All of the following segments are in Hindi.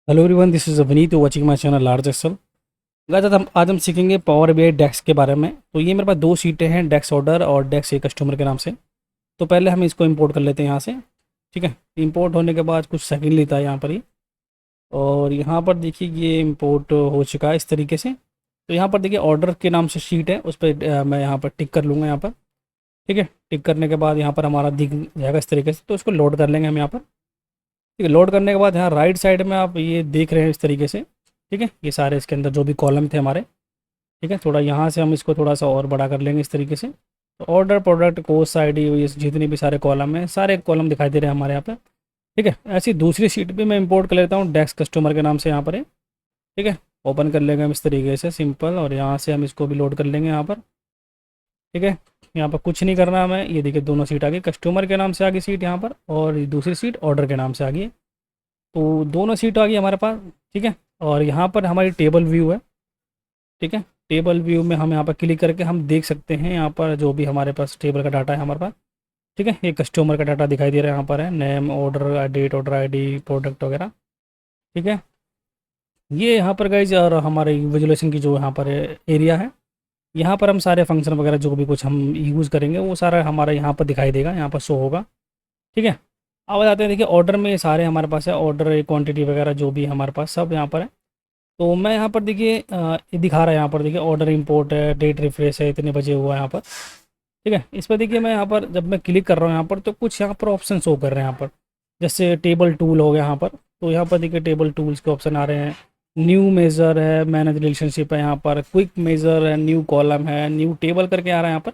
Hello everyone, this is Avneet watching my channel large XL. Guys आज हम सीखेंगे पावर बीआई डेस्क के बारे में। तो ये मेरे पास दो शीटें हैं, डेस्क ऑर्डर और डेस्क ए कस्टमर के नाम से। तो पहले हम इसको इंपोर्ट कर लेते हैं यहाँ से। ठीक है, इंपोर्ट होने के बाद कुछ सेकंड लेता है यहाँ पर ही। और यहाँ पर देखिए ये इंपोर्ट हो चुका है इस तरीके से। तो यहाँ पर देखिए ऑर्डर के नाम से शीट है, उस पर मैं यहाँ पर टिक कर लूँगा यहाँ पर। ठीक है, टिक करने के बाद यहाँ पर हमारा दिख जाएगा इस तरीके से। तो इसको लोड कर लेंगे हम यहाँ पर। ठीक है, लोड करने के बाद यहाँ राइट साइड में आप ये देख रहे हैं इस तरीके से। ठीक है, ये सारे इसके अंदर जो भी कॉलम थे हमारे। ठीक है, थोड़ा यहाँ से हम इसको थोड़ा सा और बड़ा कर लेंगे इस तरीके से। तो ऑर्डर, प्रोडक्ट, कोस्ट, आईडी, ये जितने भी सारे कॉलम हैं, सारे कॉलम दिखाई दे रहे हैं हमारे यहाँ पे। ठीक है, ऐसी दूसरी शीट भी मैं इंपोर्ट कर लेता हूँ, डेस्क कस्टमर के नाम से यहाँ पर है। ठीक है, ओपन कर लेंगे हम इस तरीके से सिंपल, और यहाँ से हम इसको भी लोड कर लेंगे यहाँ पर। ठीक है, यहाँ पर कुछ नहीं करना हमें। ये देखिए दोनों सीट आ गई, कस्टमर के नाम से आ गई सीट यहाँ पर, और ये दूसरी सीट ऑर्डर के नाम से आ गई। तो दोनों सीट आ गई हमारे पास। ठीक है, और यहाँ पर हमारी टेबल व्यू है। ठीक है, टेबल व्यू में हम यहाँ पर क्लिक करके हम देख सकते हैं यहाँ पर जो भी हमारे पास टेबल का डाटा है हमारे पास। ठीक है, ये कस्टमर का डाटा दिखाई दे रहा है यहाँ पर, है name, order date, order ID, product वगैरह। ठीक है, ये यहाँ पर गाइज और हमारे विजुअलाइजेशन की जो यहाँ पर एरिया है, यहाँ पर हम सारे फंक्शन वगैरह जो भी कुछ हम यूज़ करेंगे वो सारा हमारा यहाँ पर दिखाई देगा, यहाँ पर शो होगा। ठीक है, अब आ जाते हैं देखिए ऑर्डर में। ये सारे हमारे पास है ऑर्डर, क्वांटिटी वगैरह जो भी हमारे पास सब यहाँ पर है। तो मैं यहाँ पर देखिए ये दिखा रहा है यहाँ पर देखिए ऑर्डर इंपोर्ट है, डेट रिफ्रेश है, इतने बजे हुआ है यहाँ पर। ठीक है, इस पर देखिए मैं यहाँ पर जब मैं क्लिक कर रहा हूँ यहाँ पर, तो कुछ यहाँ पर ऑप्शन शो कर रहे हैं यहाँ पर। जैसे टेबल टूल हो गया यहाँ पर। तो यहाँ पर देखिए टेबल टूल्स के ऑप्शन आ रहे हैं। न्यू मेज़र है, मैनेज रिलेशनशिप है यहाँ पर, क्विक मेज़र है, न्यू कॉलम है, न्यू टेबल करके आ रहा है यहाँ पर।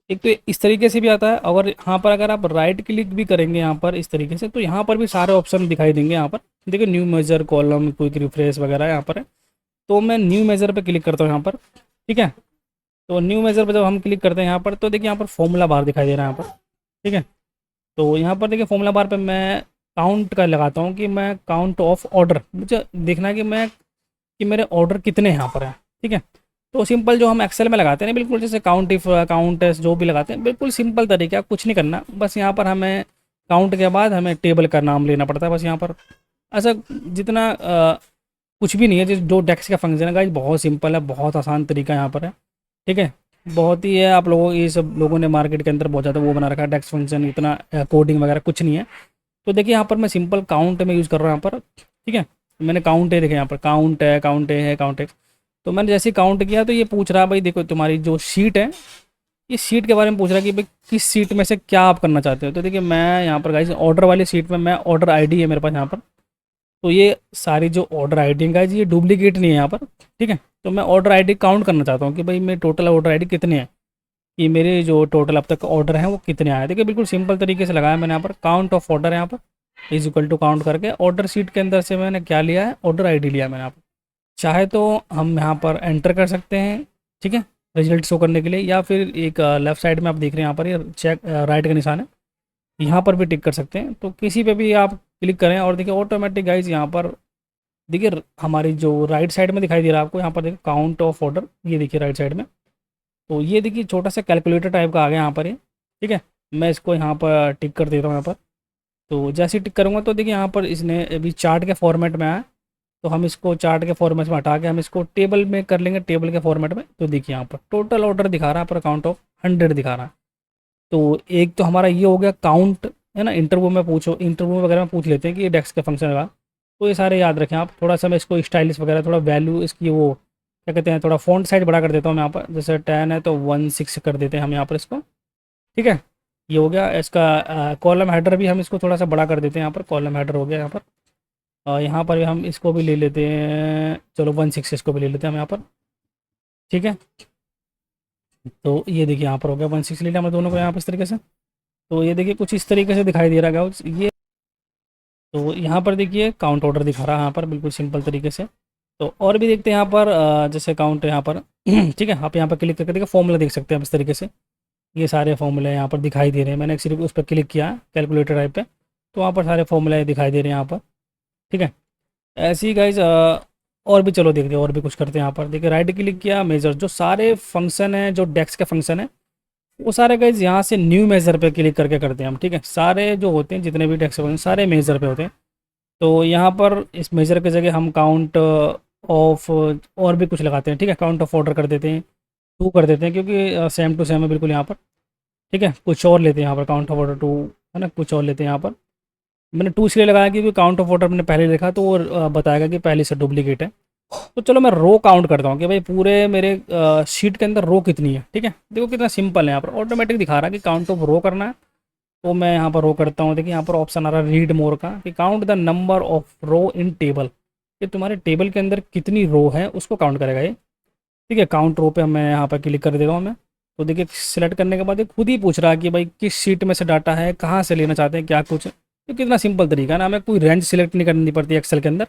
एक तो इस तरीके से भी आता है, और यहाँ पर अगर आप राइट क्लिक भी करेंगे यहाँ पर इस तरीके से, तो यहाँ पर भी सारे ऑप्शन दिखाई देंगे यहाँ पर। देखिए new measure, column, quick refresh वगैरह यहाँ पर है। तो मैं न्यू मेजर पे क्लिक करता हूँ यहाँ पर। ठीक है, तो न्यू मेजर पे जब हम क्लिक करते हैं यहाँ पर, तो देखिए यहाँ पर फॉर्मूला बार दिखाई दे रहा है यहाँ पर। ठीक है, तो यहाँ पर देखिए फॉर्मूला बार पे मैं काउंट का लगाता हूँ कि मैं काउंट ऑफ ऑर्डर, मुझे देखना है कि मेरे ऑर्डर कितने यहाँ पर हैं। ठीक है, तो सिंपल जो हम एक्सेल में लगाते हैं ना, बिल्कुल जैसे काउंट इफ, काउंट जो भी लगाते हैं, बिल्कुल सिंपल तरीका, कुछ नहीं करना। बस यहाँ पर हमें काउंट के बाद हमें टेबल का नाम लेना पड़ता है बस यहाँ पर। ऐसा जितना कुछ भी नहीं है। जो डेक्स का फंक्शन है गाइस, बहुत सिंपल है, बहुत आसान तरीका यहाँ पर है। ठीक है, बहुत ही है। आप लोगों, ये सब लोगों ने मार्केट के अंदर बहुत ज़्यादा वो बना रखा है डेक्स फंक्शन, इतना कोडिंग वगैरह कुछ नहीं है। तो देखिए यहाँ पर मैं सिंपल काउंट में यूज़ कर रहा हूँ यहाँ पर। ठीक है, मैंने काउंट है, देखे यहाँ पर काउंट है, काउंट है, काउंट है। तो मैंने जैसे ही काउंट किया तो ये पूछ रहा है भाई देखो तुम्हारी जो शीट है, इस सीट के बारे में पूछ रहा है कि भाई किस सीट में से क्या आप करना चाहते हो। तो देखिए मैं यहाँ पर गाइस ऑर्डर वाली सीट में, मैं ऑर्डर आईडी है मेरे पास यहाँ पर। तो ये सारी जो ऑर्डर आईडी है गाइस, ये डुप्लीकेट नहीं है यहाँ पर। ठीक है, तो मैं ऑर्डर आईडी काउंट करना चाहता हूँ कि भाई मैं टोटल ऑर्डर आईडी कितने हैं, कि मेरे जो टोटल अब तक ऑर्डर हैं वो कितने आए। देखिए बिल्कुल सिंपल तरीके से लगाया मैंने यहाँ पर, काउंट ऑफ ऑर्डर यहाँ पर इज इक्वल टू काउंट करके ऑर्डर सीट के अंदर से मैंने क्या लिया है, ऑर्डर आईडी लिया मैंने यहाँ पर। चाहे तो हम यहाँ पर एंटर कर सकते हैं। ठीक है, रिजल्ट शो करने के लिए, या फिर एक लेफ्ट साइड में आप देख रहे हैं यहाँ पर ये चेक राइट का निशान है, यहाँ पर भी टिक कर सकते हैं। तो किसी पे भी आप क्लिक करें और देखिए ऑटोमेटिक गाइज यहाँ पर देखिए हमारी जो राइट साइड में दिखाई दे रहा है आपको, यहाँ पर देखिए काउंट ऑफ ऑर्डर, ये देखिए राइट साइड में। तो ये देखिए छोटा सा कैलकुलेटर टाइप का आ गया यहाँ पर ये। ठीक है, मैं इसको यहाँ पर टिक कर देता हूँ यहाँ पर। तो जैसे ही टिक करूँगा तो देखिए यहाँ पर इसने अभी चार्ट के फॉर्मेट में आया। तो हम इसको चार्ट के फॉर्मेट में हटा के हम इसको टेबल में कर लेंगे, टेबल के फॉर्मेट में। तो देखिए यहाँ पर टोटल ऑर्डर दिखा रहा है पर काउंट ऑफ 100 दिखा रहा है। तो एक तो हमारा ये हो गया काउंट, है ना। इंटरव्यू में पूछो, इंटरव्यू वगैरह में पूछ लेते हैं कि ये डेस्क का फंक्शन है। तो ये सारे याद रखें आप। थोड़ा सा मैं इसको स्टाइलिश वगैरह, थोड़ा वैल्यू इसकी वो क्या कहते हैं, थोड़ा फ़ॉन्ट साइज बड़ा कर देता हूँ मैं यहाँ पर। जैसे 10 है तो 16 कर देते हैं हम यहाँ पर इसको। ठीक है, ये हो गया इसका कॉलम हेडर भी हम इसको थोड़ा सा बड़ा कर देते हैं यहाँ पर। कॉलम हेडर हो गया यहाँ पर। यहाँ पर भी हम इसको भी ले लेते हैं, चलो 16 इसको भी ले लेते हैं हम यहाँ पर। ठीक है, तो ये देखिए यहाँ पर हो गया 16 ले लिया हम दोनों को यहाँ पर इस तरीके से। तो ये देखिए कुछ इस तरीके से दिखाई दे रहा है ये। तो यहाँ पर देखिए काउंट ऑर्डर दिखा रहा है यहाँ पर, बिल्कुल सिंपल तरीके से। तो और भी देखते हैं यहाँ पर जैसे काउंट है यहाँ पर। ठीक है, आप यहाँ पर क्लिक करके देखिए फॉर्मूला देख सकते हैं आप इस तरीके से। ये सारे फॉर्मूले यहाँ पर दिखाई दे रहे हैं। मैंने सिर्फ उस पर क्लिक किया कैलकुलेटर टाइप पे, तो वहाँ पर सारे फॉर्मूले दिखाई दे रहे हैं यहाँ पर। ठीक है, ऐसे ही गाइज और भी चलो देखते हैं, और भी कुछ करते हैं यहाँ पर। देखिए राइट क्लिक किया, मेजर, जो सारे फंक्शन हैं जो डेस्क के फंक्शन है वो सारे गाइज यहाँ से न्यू मेजर पे क्लिक करके करते हैं हम। ठीक है, सारे जो होते हैं जितने भी डेस्क फंक्शन सारे मेजर पे होते हैं। तो यहाँ पर इस मेजर की जगह हम काउंट ऑफ और भी कुछ लगाते हैं, ठीक है, काउंट ऑफ ऑर्डर कर देते हैं, टू कर देते हैं, क्योंकि सेम टू सेम है बिल्कुल यहाँ पर। ठीक है, कुछ और लेते हैं यहाँ पर, काउंट ऑफ ऑर्डर टू, है ना, कुछ और लेते हैं यहाँ पर। मैंने टू इसलिए लगाया क्योंकि काउंट ऑफ ऑर्डर मैंने पहले लिखा, तो वो बताएगा कि पहले से डुप्लीकेट है। तो चलो मैं रो काउंट करता हूँ कि भाई पूरे मेरे शीट के अंदर रो कितनी है। ठीक है, देखो कितना सिंपल है, यहाँ पर ऑटोमेटिक दिखा रहा है कि काउंट ऑफ रो करना है। तो मैं यहाँ पर रो करता हूँ। देखिए यहाँ पर ऑप्शन आ रहा है रीड मोर का, कि count the number of row in table, कि तुम्हारे टेबल के अंदर कितनी रो है उसको काउंट करेगा ये। ठीक है, काउंट रो पे मैं यहाँ पर क्लिक कर देता हूँ मैं। तो देखिए सिलेक्ट करने के बाद ये खुद ही पूछ रहा है कि भाई किस शीट में से डाटा है, कहाँ से लेना चाहते हैं, क्या कुछ। तो कितना सिंपल तरीका है ना, हमें कोई रेंज सिलेक्ट नहीं करनी पड़ती एक्सेल के अंदर।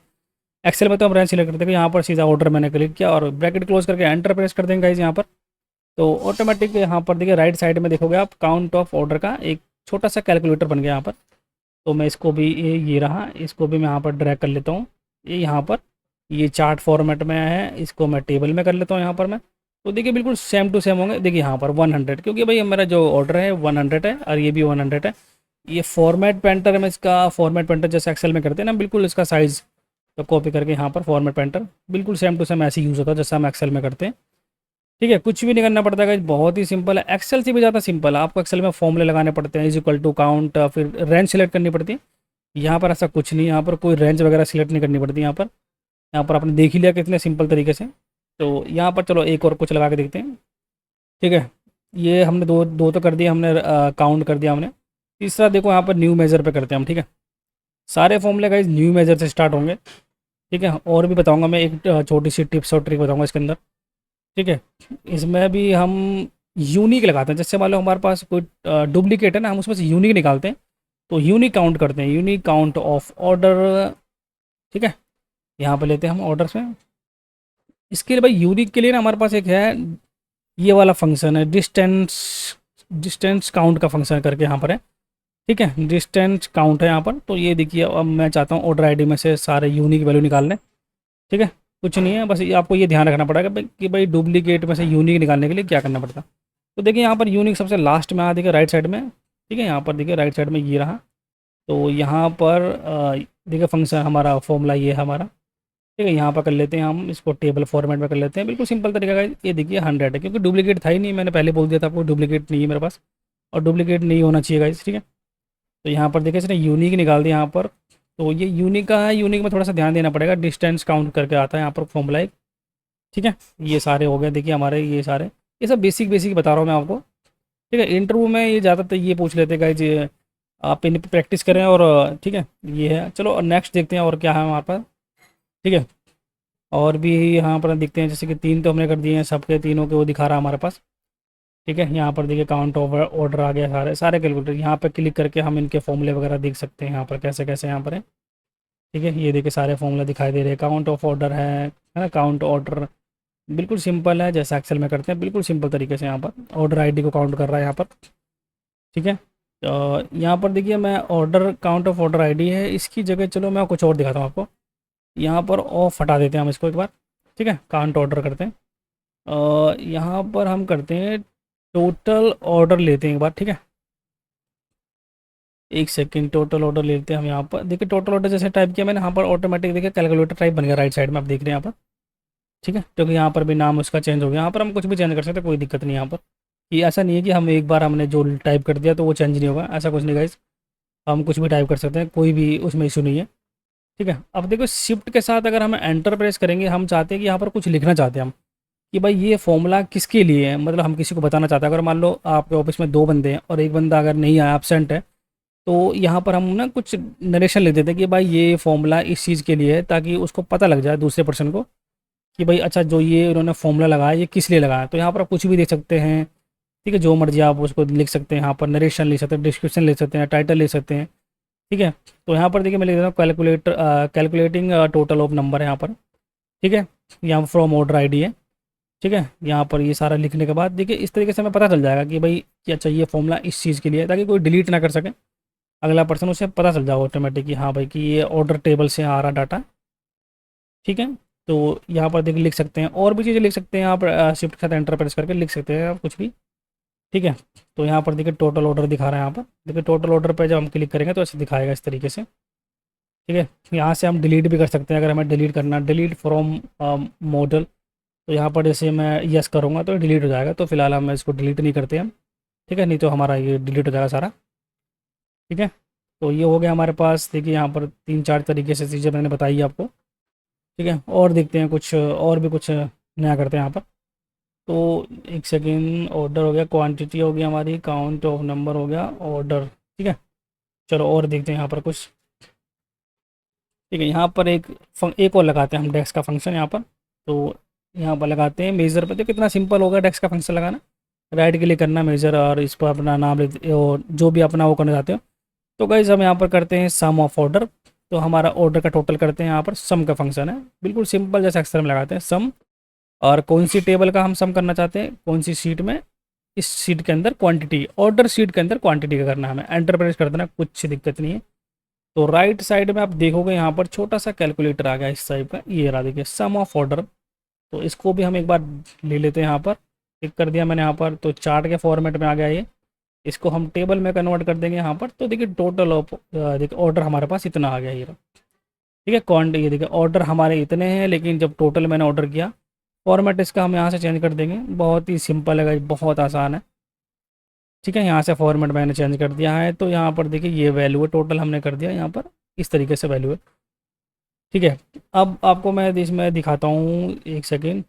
एक्सेल में तो हम रेंज सिलेक्ट करते हैं, यहाँ पर सीधा ऑर्डर मैंने क्लिक किया और ब्रैकेट क्लोज करके एंटर प्रेस कर देंगे गाइस यहाँ पर। तो ऑटोमेटिक यहाँ पर देखिए राइट साइड में देखोगे आप, काउंट ऑफ ऑर्डर का एक छोटा सा कैलकुलेटर बन गया यहाँ पर। तो मैं इसको भी ये रहा, इसको भी मैं यहाँ पर ड्रैग कर लेता हूँ। ये यहाँ पर ये चार्ट फॉर्मेट में है, इसको मैं टेबल में कर लेता हूँ यहाँ पर मैं। तो देखिए बिल्कुल सेम टू सेम होंगे। देखिए यहाँ पर 100, क्योंकि भाई मेरा जो ऑर्डर है 100 है और ये भी 100 है। ये फॉर्मेट पेंटर में, इसका फॉर्मेट पेंटर जैसे एक्सेल में करते हैं ना, बिल्कुल इसका साइज़ तो कॉपी करके यहाँ पर फॉर्मेट पेंटर बिल्कुल सेम टू सेम ऐसे यूज़ होता है जैसा हम एक्सेल में करते हैं। ठीक है, कुछ भी नहीं करना पड़ता है, बहुत ही सिंपल है, एक्सेल से भी ज़्यादा सिंपल है। आपको एक्सेल में फॉर्मूले लगाने पड़ते हैं, इज इक्वल टू काउंट, फिर रेंज सेलेक्ट करनी पड़ती है। यहाँ पर ऐसा कुछ नहीं, यहाँ पर कोई रेंज वगैरह सिलेक्ट नहीं करनी पड़ती। यहाँ पर आपने देख ही लिया कितने सिंपल तरीके से। तो यहाँ पर चलो एक और कुछ लगा के देखते हैं। ठीक है, ये हमने दो दो तो कर दिया हमने, काउंट कर दिया हमने। तीसरा देखो यहाँ पर न्यू मेजर पे करते हैं हम। ठीक है, सारे फॉर्मूले गाइस न्यू मेजर से स्टार्ट होंगे। ठीक है, और भी बताऊंगा मैं, एक छोटी सी टिप्स और ट्रिक बताऊंगा इसके अंदर। ठीक है, इसमें भी हम यूनिक लगाते हैं। जैसे मान लो हमारे पास कोई डुप्लीकेट है ना, हम उसमें से यूनिक निकालते हैं। तो यूनिक काउंट करते हैं, यूनिक काउंट ऑफ ऑर्डर। ठीक है, यहाँ पे लेते हैं हम ऑर्डर्स में। इसके लिए भाई यूनिक के लिए ना हमारे पास एक है, ये वाला फंक्शन है डिस्टेंस, डिस्टेंस काउंट का फंक्शन करके यहाँ पर है। ठीक है, डिस्टेंस काउंट है यहाँ पर। तो ये देखिए अब मैं चाहता हूँ ऑर्डर आईडी में से सारे यूनिक वैल्यू निकाल लें। ठीक है, कुछ नहीं है, बस आपको ये ध्यान रखना पड़ेगा कि भाई डुप्लीकेट में से यूनिक निकालने के लिए क्या करना पड़ता है। तो देखिए यहाँ पर यूनिक सबसे लास्ट में आ देखिए राइट साइड में। ठीक है, यहाँ पर देखिए राइट साइड में ये रहा। तो यहाँ पर देखिए फंक्शन हमारा फॉर्मूला ये है हमारा। ठीक है, यहाँ पर कर लेते हैं हम इसको, टेबल फॉर्मेट में कर लेते हैं। बिल्कुल सिंपल तरीका का ये देखिए 100 है, क्योंकि डुप्लीकेट था ही नहीं, मैंने पहले बोल दिया था आपको डुप्लीकेट नहीं है मेरे पास, और डुप्लीकेट नहीं होना चाहिए गाइस। ठीक है, तो यहाँ पर देखिए इसने यूनिक निकाल दिया यहाँ पर। तो ये यूनिक का है, यूनिक में थोड़ा सा ध्यान देना पड़ेगा, डिस्टेंस काउंट करके आता है यहाँ पर फॉर्मूला एक। ठीक है, ये सारे हो गए देखिए हमारे, ये सारे, ये सब बेसिक बेसिक बता रहा हूँ मैं आपको। ठीक है, इंटरव्यू में ये ज़्यादातर ये पूछ लेते गाइज, ये आप इन पर प्रैक्टिस करें। और ठीक है, ये है, चलो नेक्स्ट देखते हैं और क्या है हमारे पास। ठीक है, और भी यहाँ पर देखते हैं, जैसे कि 3 तो हमने कर दिए हैं, सबके तीनों के वो दिखा रहा है हमारे पास। ठीक है, यहाँ पर देखिए काउंट ओवर ऑर्डर आ गया, सारे सारे कैलकुलेटर। यहाँ पर क्लिक करके हम इनके फॉर्मूले वगैरह देख सकते हैं यहाँ पर कैसे कैसे यहाँ पर है। ठीक है, ये देखिए सारे फॉर्मूला दिखाई दे रहे हैं, काउंट ऑफ ऑर्डर है ना, काउंट ऑर्डर बिल्कुल सिंपल है जैसा एक्सेल में करते हैं, बिल्कुल सिंपल तरीके से यहाँ पर ऑर्डर आईडी को काउंट कर रहा है यहाँ पर। ठीक है, तो यहाँ पर देखिए मैं order, count of order ID है, इसकी जगह चलो मैं कुछ और दिखाता हूँ आपको। यहाँ पर ऑफ हटा देते हैं हम इसको एक बार। ठीक है, काउंट ऑर्डर करते हैं, यहाँ पर हम करते हैं टोटल ऑर्डर लेते हैं एक बार। ठीक है, एक सेकंड, टोटल ऑर्डर लेते हैं हम। यहाँ पर देखिए टोटल ऑर्डर जैसे टाइप किया मैंने, यहाँ पर ऑटोमेटिक देखिए कैलकुलेटर टाइप बन गया राइट साइड में, आप देख रहे हैं यहाँ पर। ठीक है, क्योंकि यहाँ पर भी नाम उसका चेंज हो गया। यहाँ पर हम कुछ भी चेंज कर सकते हैं, कोई दिक्कत नहीं यहाँ पर। ये ऐसा नहीं है कि हम एक बार हमने जो टाइप कर दिया तो वो चेंज नहीं होगा, ऐसा कुछ नहीं गाइस। हम कुछ भी टाइप कर सकते हैं, कोई भी उसमें इशू नहीं है। ठीक है, अब देखो शिफ्ट के साथ अगर हम एंटर प्रेस करेंगे, हम चाहते हैं कि यहाँ पर कुछ लिखना चाहते हैं हम, कि भाई ये फॉर्मूला किसके लिए है, मतलब हम किसी को बताना चाहते हैं। अगर मान लो आपके ऑफिस में 2 बंदे हैं और एक बंदा अगर नहीं आया, एबसेंट है, तो यहाँ पर हम ना कुछ नरेशन लिख देते हैं कि भाई ये फॉर्मूला इस चीज़ के लिए है, ताकि उसको पता लग जाए दूसरे पर्सन को कि भाई अच्छा जो ये उन्होंने फॉर्मूला लगाया ये किस लिए लगाया। तो यहाँ पर आप कुछ भी देख सकते हैं। ठीक है, जो मर्जी आप उसको लिख सकते हैं, यहाँ पर नरेशन लिख सकते हैं, डिस्क्रिप्शन लिख सकते हैं, टाइटल लिख सकते हैं। ठीक है, तो यहाँ पर देखिए मैं लिख देता हूँ कैलकुलेटिंग टोटल ऑफ नंबर है यहाँ पर। ठीक है, यहाँ फ्रॉम ऑर्डर आईडी है। ठीक है, यहाँ पर ये सारा लिखने के बाद देखिए इस तरीके से हमें पता चल जाएगा कि भाई कि अच्छा ये फॉर्मूला इस चीज़ के लिए है, ताकि कोई डिलीट ना कर सके, अगला पर्सन, उसे पता चल जाएगा ऑटोमेटिक कि हाँ भाई कि ये ऑर्डर टेबल से आ रहा डाटा। ठीक है, तो यहाँ पर देखिए लिख सकते हैं, और भी चीज़ें लिख सकते हैं आप, शिफ्ट के साथ एंटर प्रेस करके लिख सकते हैं आप कुछ भी। ठीक है, तो यहाँ पर देखिए टोटल ऑर्डर दिखा रहा है। यहाँ पर देखिए टोटल ऑर्डर पे जब हम क्लिक करेंगे तो ऐसे दिखाएगा इस तरीके से। ठीक है, यहाँ से हम डिलीट भी कर सकते हैं अगर हमें डिलीट करना, डिलीट फ्रॉम मॉडल। तो यहाँ पर जैसे मैं यस करूँगा तो डिलीट हो जाएगा, तो फिलहाल हम इसको डिलीट नहीं करते हम। ठीक है, नहीं तो हमारा ये डिलीट हो जाएगा सारा। ठीक है, तो ये हो गया हमारे पास। देखिए यहाँ पर 3-4 तरीके से चीज़ें मैंने बताई आपको। ठीक है, और देखते हैं कुछ और भी कुछ नया करते हैं यहाँ पर। तो एक सेकेंड, ऑर्डर हो गया, क्वांटिटी हो गई हमारी, काउंट ऑफ नंबर हो गया, ऑर्डर। ठीक है, चलो और देखते हैं यहाँ पर कुछ। ठीक है, यहाँ पर एक और लगाते हैं हम डेक्स का फंक्शन यहाँ पर। तो यहाँ पर लगाते हैं मेज़र पे। तो कितना सिंपल होगा डेक्स का फंक्शन लगाना, राइट क्लिक करना मेज़र और इस पर अपना नाम लिख और जो भी अपना वो करना चाहते हो। तो गाइस हम यहाँ पर करते हैं सम ऑफ ऑर्डर। तो हमारा ऑर्डर का टोटल करते हैं यहाँ पर, सम का फंक्शन है, बिल्कुल सिंपल जैसे अक्सर में लगाते हैं सम। और कौन सी टेबल का हम सम करना चाहते हैं, कौन सी सीट में, इस सीट के अंदर क्वांटिटी, ऑर्डर सीट के अंदर क्वांटिटी का करना है हमें। एंटर प्रेस कर देना, कुछ दिक्कत नहीं है। तो राइट साइड में आप देखोगे यहाँ पर छोटा सा कैलकुलेटर आ गया इस टाइप का, ये रहा देखिए सम ऑफ ऑर्डर। तो इसको भी हम एक बार ले लेते हैं यहाँ पर, टिक कर दिया मैंने यहाँ पर। तो चार्ट के फॉर्मेट में आ गया ये, इसको हम टेबल में कन्वर्ट कर देंगे यहाँ पर। तो देखिए टोटल ऑफ देखिए ऑर्डर हमारे पास इतना आ गया ये रहा। ठीक है, क्वांट ये देखिए ऑर्डर हमारे इतने हैं, लेकिन जब टोटल मैंने ऑर्डर किया, फॉर्मेट इसका हम यहाँ से चेंज कर देंगे। बहुत ही सिंपल है, बहुत आसान है। ठीक है, यहाँ से फॉर्मेट मैंने चेंज कर दिया है। तो यहाँ पर देखिए ये वैल्यू है, टोटल हमने कर दिया यहाँ पर, इस तरीके से वैल्यू है। ठीक है, अब आपको मैं इसमें दिखाता हूँ, एक सेकेंड।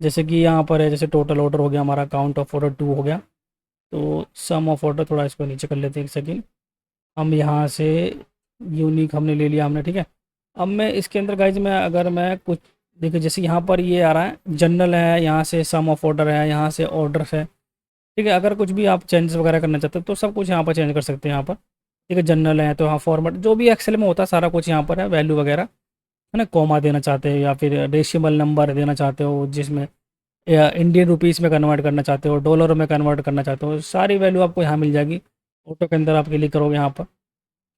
जैसे कि यहाँ पर है, जैसे टोटल ऑर्डर हो गया हमारा, काउंट ऑफ ऑर्डर 2 हो गया। तो सम ऑफ ऑर्डर थोड़ा इसको नीचे कर लेते हैं, एक सेकेंड। हम यहाँ से यूनिक हमने ले लिया हमने। ठीक है, अब मैं इसके अंदर गाइज मैं अगर मैं कुछ देखिए, जैसे यहाँ पर ये आ रहा है जनरल है, यहाँ से सम ऑफ ऑर्डर है, यहाँ से ऑर्डर है। ठीक है, अगर कुछ भी आप चेंजेस वगैरह करना चाहते हो तो सब कुछ यहाँ पर चेंज कर सकते हैं यहाँ पर। ठीक है, जनरल है तो हाँ फॉर्मेट जो भी एक्सेल में होता है सारा कुछ यहाँ पर है, वैल्यू वगैरह है ना, कॉमा देना चाहते हो या फिर डेसिमल नंबर देना चाहते हो, जिसमें या इंडियन रुपीज़ में कन्वर्ट करना चाहते हो, डॉलर में कन्वर्ट करना चाहते हो, सारी वैल्यू आपको यहाँ मिल जाएगी। ऑटो के अंदर आप क्लिक करोगे यहाँ पर।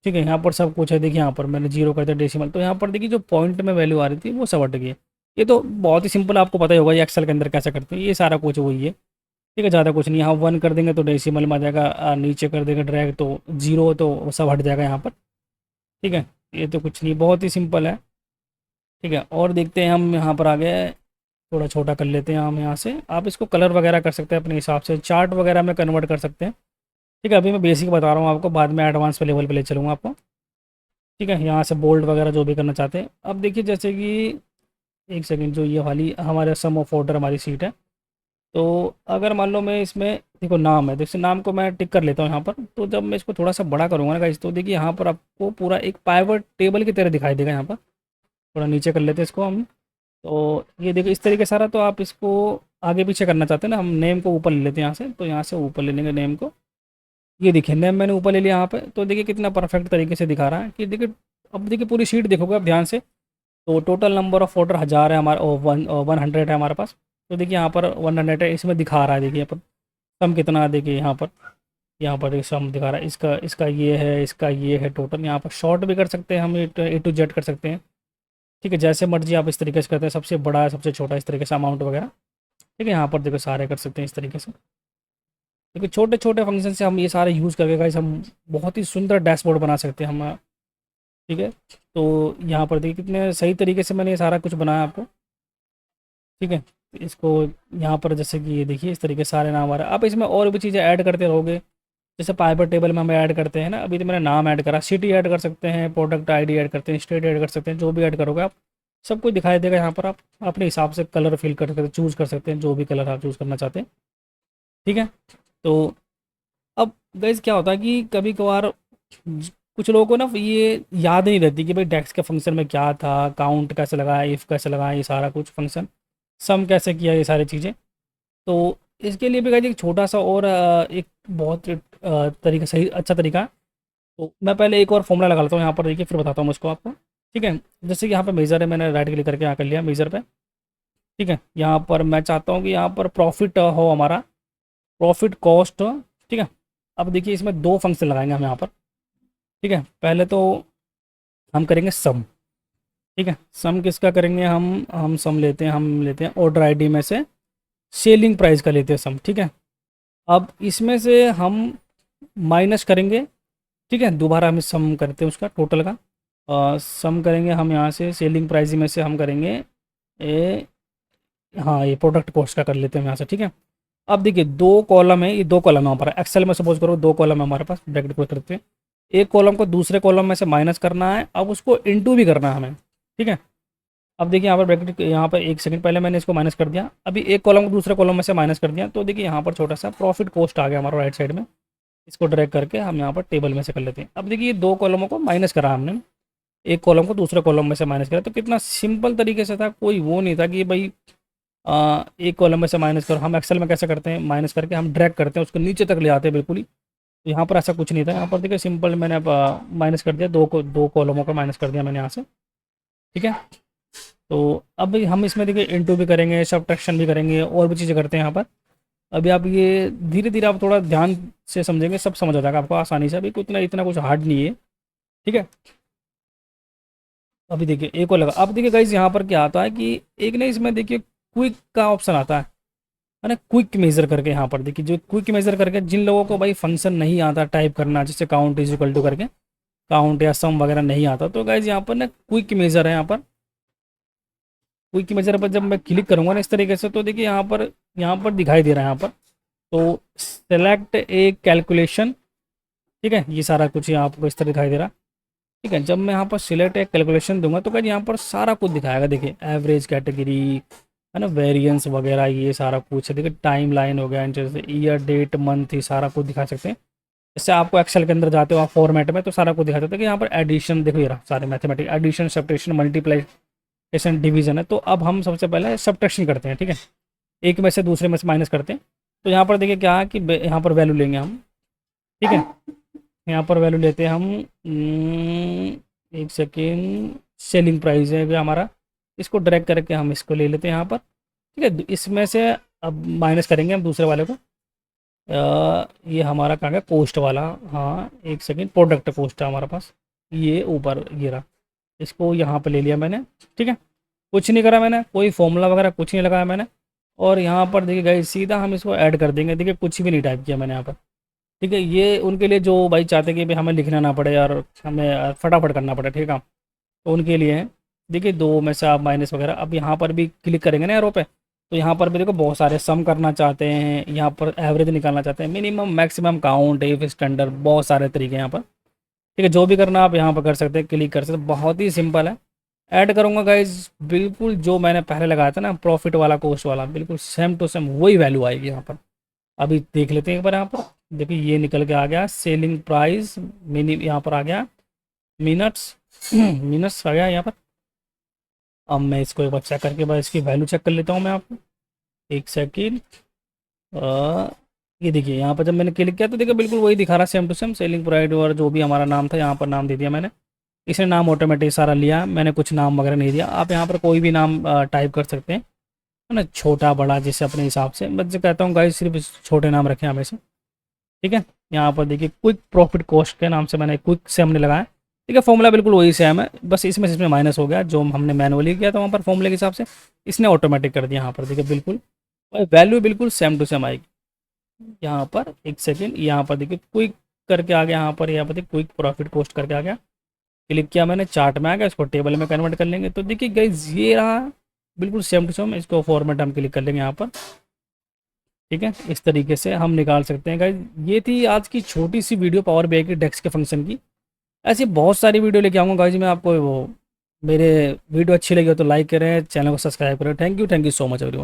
ठीक है, यहाँ पर सब कुछ है। देखिए यहाँ पर मैंने जीरो कर दिया डेसिमल, तो यहाँ पर देखिए जो पॉइंट में वैल्यू आ रही थी वो सब हट गई है। ये तो बहुत ही सिंपल, आपको पता ही होगा ये एक्सेल के अंदर कैसे करते हैं, ये सारा कुछ वही है। ठीक है, ज़्यादा कुछ नहीं। यहाँ 1 कर देंगे तो डेसिमल में आ जाएगा, नीचे कर देंगे ड्रैग तो जीरो, तो सब हट जाएगा यहाँ पर। ठीक है, ये तो कुछ नहीं, बहुत ही सिंपल है। ठीक है, और देखते हैं हम यहाँ पर आ गए, थोड़ा छोटा कर लेते हैं हम यहाँ से। आप इसको कलर वगैरह कर सकते हैं अपने हिसाब से, चार्ट वगैरह में कन्वर्ट कर सकते हैं। ठीक है, अभी मैं बेसिक बता रहा हूँ आपको, बाद में एडवांस पे लेवल पे ले चलूँगा आपको। ठीक है, यहाँ से बोल्ड वगैरह जो भी करना चाहते हैं। अब देखिए जैसे कि एक सेकंड, जो ये वाली हमारे सम ऑफ ऑर्डर हमारी सीट है। तो अगर मान लो मैं इसमें देखो नाम है, जैसे नाम को मैं टिक कर लेता हूँ यहाँ पर। तो जब मैं इसको थोड़ा सा बड़ा करूँगा ना गाइस, तो देखिए यहाँ पर आपको पूरा एक पाइवट टेबल की तरह दिखाई देगा यहाँ पर। थोड़ा नीचे कर लेते हैं इसको हम। तो ये देखो इस तरीके सारा, तो आप इसको आगे पीछे करना चाहते हैं ना, हम नेम को ऊपर ले लेते हैं यहाँ से। तो यहाँ से ऊपर ले लेंगे नेम को, ये देखिए नेम मैंने ऊपर ले लिया यहाँ पे। तो देखिए कितना परफेक्ट तरीके से दिखा रहा है कि देखिए, अब देखिए पूरी शीट देखोगे आप ध्यान से। तो टोटल नंबर ऑफ ऑर्डर 1000 है हमारा, 100 है हमारे पास। तो देखिए यहाँ पर 100 है, इसमें दिखा रहा है। देखिए यहाँ पर सम कितना है, देखिए यहाँ पर एक सम दिखा रहा है, इसका इसका ये है, इसका ये है टोटल। यहाँ पर शॉर्ट भी कर सकते हैं हम, A to Z कर सकते हैं। ठीक है, जैसे मर्जी आप इस तरीके से करते हैं, सबसे बड़ा सबसे छोटा इस तरीके से अमाउंट वगैरह। ठीक है, यहाँ पर देखो सारे कर सकते हैं इस तरीके से। देखिए छोटे छोटे फंक्शन से हम ये सारे यूज़ करके गाइस हम बहुत ही सुंदर डैशबोर्ड बना सकते हैं हम। ठीक है, तो यहाँ पर देखिए कितने सही तरीके से मैंने ये सारा कुछ बनाया आपको। ठीक है, इसको यहाँ पर जैसे कि ये देखिए इस तरीके से सारे नाम आ रहे हैं। आप इसमें और भी चीज़ें ऐड करते रहोगे, जैसे पाइवर टेबल में हम ऐड करते हैं ना, अभी तो मैंने नाम ऐड करा, सिटी ऐड कर सकते हैं, प्रोडक्ट आईडी ऐड करते हैं, स्टेट ऐड कर सकते हैं, जो भी ऐड करोगे आप सब कुछ दिखाई देगा यहाँ पर। आप अपने हिसाब से कलर फिल कर सकते, चूज़ कर सकते हैं जो भी कलर आप चूज़ करना चाहते हैं। ठीक है, तो अब गाइस क्या होता है कि कभी कभार कुछ लोगों को ना ये याद नहीं रहती कि भाई डेक्स के फंक्शन में क्या था, काउंट कैसे लगाया, इफ़ कैसे लगाया, ये सारा कुछ फंक्शन, सम कैसे किया, ये सारी चीज़ें। तो इसके लिए भी गाइस एक छोटा सा और एक बहुत तरीका, सही अच्छा तरीका है। तो मैं पहले एक और फॉर्मूला लगा लेता हूँ यहाँ पर, देखिए फिर बताता हूँ उसको आपको। ठीक है, जैसे कि यहाँ पे मेज़र है, मैंने राइट क्लिक करके यहाँ कर लिया मेज़र पे। ठीक है, यहाँ पर मैं चाहता हूँ कि यहाँ पर प्रॉफिट हो हमारा, प्रॉफिट कॉस्ट। ठीक है, अब देखिए इसमें दो फंक्शन लगाएंगे हम यहाँ पर। ठीक है, पहले तो हम करेंगे सम। ठीक है, सम किसका करेंगे हम सम लेते हैं, हम लेते हैं ऑर्डर आईडी में से सेलिंग प्राइस का लेते हैं सम। ठीक है, अब इसमें से हम माइनस करेंगे ठीक है, दोबारा हम सम करते हैं उसका टोटल का। सम करेंगे हम यहाँ से सेलिंग प्राइस में से हम करेंगे ए, हाँ ये प्रोडक्ट कॉस्ट का कर लेते हैं यहाँ से। ठीक है, अब देखिए दो कॉलम है, ये दो कॉलम है हमारा एक्सेल में, सपोज करो दो कॉलम है हमारे पास, ब्रैकेट क्लोज करते हैं। एक कॉलम को दूसरे कॉलम में से माइनस करना है, अब उसको इनटू भी करना है हमें। ठीक है, अब देखिए यहाँ पर ब्रैकेट, यहाँ पर एक सेकंड पहले मैंने इसको माइनस कर दिया, अभी एक कॉलम को दूसरे कॉलम में से माइनस कर दिया, तो देखिए यहाँ पर छोटा सा प्रॉफिट कॉस्ट आ गया हमारा राइट साइड में। इसको ड्रैग करके हम यहाँ पर टेबल में से कर लेते हैं। अब देखिए दो कॉलमों को माइनस करा हमने, एक कॉलम को दूसरे कॉलम में से माइनस करा, तो कितना सिंपल तरीके से था, कोई वो नहीं था कि भाई एक कॉलम में से माइनस करो। हम एक्सेल में कैसे करते हैं, माइनस करके हम ड्रैग करते हैं उसको नीचे तक ले आते हैं बिल्कुल ही। तो यहाँ पर ऐसा कुछ नहीं था, यहाँ पर देखिए सिंपल मैंने माइनस कर दिया, दो कॉलमों को माइनस कर दिया मैंने यहाँ से। ठीक है, तो अब हम इसमें देखिए इनटू भी करेंगे, सब्ट्रैक्शन भी करेंगे, और भी चीज़ें करते हैं यहाँ पर। अभी आप ये धीरे धीरे आप थोड़ा ध्यान से समझेंगे, सब समझ आ जाएगा आपको आसानी से, अभी इतना इतना कुछ हार्ड नहीं है। ठीक है, अभी देखिए एक और लगा। अब देखिए गाइज यहाँ पर क्या आता है कि एक ना इसमें देखिए क्विक का ऑप्शन आता है ना, क्विक मेजर करके। यहाँ पर देखिए जो क्विक मेजर करके, जिन लोगों को भाई फंक्शन नहीं आता टाइप करना, जैसे काउंट इज इक्वल टू करके काउंट या सम वगैरह नहीं आता, तो गाइज यहाँ पर ना क्विक मेजर है। यहाँ पर क्विक मेजर पर जब मैं क्लिक करूँगा ना इस तरीके से, तो देखिए यहाँ पर दिखाई दे रहा है यहाँ पर, तो सेलेक्ट ए कैलकुलेशन। ठीक है, ये सारा कुछ यहाँ आपको इस तरह दिखाई दे रहा है। ठीक है, जब मैं यहाँ पर सिलेक्ट एक कैलकुलेशन दूंगा तो क्या यहाँ पर सारा कुछ दिखाएगा। देखिए एवरेज कैटेगरी है ना, वेरिएंस वगैरह ये सारा कुछ है। देखिए टाइम लाइन हो गया, जैसे ईयर डेट मंथ, ये सारा कुछ दिखा सकते हैं। जैसे आपको एक्सेल के अंदर जाते हो आप फॉर्मेट में, तो सारा कुछ दिखा सकते हैं कि यहाँ पर एडिशन देखो, ये रहा सारे mathematic, addition subtraction multiplication division है। तो अब हम सबसे पहले सब्ट्रैक्शन करते हैं। ठीक है, एक में से दूसरे में से माइनस करते हैं। तो यहाँ पर देखिए क्या है कि यहाँ पर वैल्यू लेंगे हम। ठीक है, यहाँ पर वैल्यू लेते हैं हम, एक सेकेंड, सेलिंग प्राइस है हमारा, इसको ड्रैग करके हम इसको ले लेते हैं यहाँ पर। ठीक है, इसमें से अब माइनस करेंगे हम दूसरे वाले को। ये हमारा कहाँ गया, कोस्ट वाला, हाँ एक सेकेंड, प्रोडक्ट कोस्ट है हमारे पास, ये ऊपर ये रहा, इसको यहाँ पर ले लिया मैंने। ठीक है, कुछ नहीं करा मैंने, कोई फॉर्मूला वगैरह कुछ नहीं लगाया मैंने, और यहाँ पर देखिए गाइस सीधा हम इसको ऐड कर देंगे। देखिए कुछ भी नहीं टाइप किया मैंने यहाँ पर। ठीक है, ये उनके लिए जो भाई चाहते कि भाई हमें लिखना ना पड़े और हमें फटाफट करना पड़े, ठीक है, तो उनके लिए है। देखिए दो में से आप माइनस वगैरह, अब यहाँ पर भी क्लिक करेंगे ना एरो पे, तो यहाँ पर भी देखो बहुत सारे सम करना चाहते हैं, यहाँ पर एवरेज निकालना चाहते हैं, minimum maximum count, if standard, बहुत सारे तरीके हैं यहाँ पर। ठीक है, जो भी करना आप यहाँ पर कर सकते हैं, क्लिक कर सकते हैं, बहुत ही सिंपल है। ऐड करूँगा गाइज, बिल्कुल जो मैंने पहले लगाया था ना प्रॉफिट वाला कोस्ट वाला, बिल्कुल सेम टू सेम वही वैल्यू आएगी यहाँ पर। अभी देख लेते हैं एक बार यहाँ पर। देखिए ये निकल के आ गया सेलिंग प्राइस, मिनी यहाँ पर आ गया मिनट्स मिनट्स आ गया यहाँ पर। अब मैं इसको एक बार चेक करके बाद इसकी वैल्यू चेक कर लेता हूँ मैं आपको, एक सेकेंड। ये देखिए यहाँ पर जब मैंने क्लिक किया तो देखिए बिल्कुल वही दिखा रहा same to same, selling price और जो भी हमारा नाम था यहाँ पर नाम दे दिया मैंने। इसने नाम ऑटोमेटिक सारा लिया, मैंने कुछ नाम वगैरह नहीं दिया। आप यहाँ पर कोई भी नाम टाइप कर सकते हैं, है ना, छोटा बड़ा जैसे अपने हिसाब से। मैं जो कहता हूँ गाइस सिर्फ छोटे नाम रखें हमेशा। ठीक है, यहाँ पर देखिए क्विक प्रॉफिट कॉस्ट के नाम से मैंने क्विक से हमने लगाया। ठीक है, फॉर्मूला बिल्कुल वही सेम है, बस इसमें माइनस हो गया, जो हमने मैनुअली किया था वहाँ पर फॉर्मूले के हिसाब से, इसने ऑटोमेटिक कर दिया। यहाँ पर देखिए बिल्कुल वैल्यू बिल्कुल सेम टू सेम आएगी। यहाँ पर एक सेकेंड, यहाँ पर देखिए क्विक करके आ गया, यहाँ पर देखिए क्विक प्रॉफिट कॉस्ट करके आ गया। क्लिक किया मैंने, चार्ट में आ गया, इसको टेबल में कन्वर्ट कर लेंगे। तो देखिए गाइस ये रहा बिल्कुल सेम टू सेम, इसको फॉर्मेट हम क्लिक कर लेंगे यहाँ पर। ठीक है, इस तरीके से हम निकाल सकते हैं गाइस। ये थी आज की छोटी सी वीडियो पावर BI की डेक्स के फंक्शन की। ऐसी बहुत सारी वीडियो लेके आऊँगा गाइस मैं आपको। वो मेरे वीडियो अच्छी लगी हो तो लाइक करें, चैनल को सब्सक्राइब करें। Thank you so much everyone.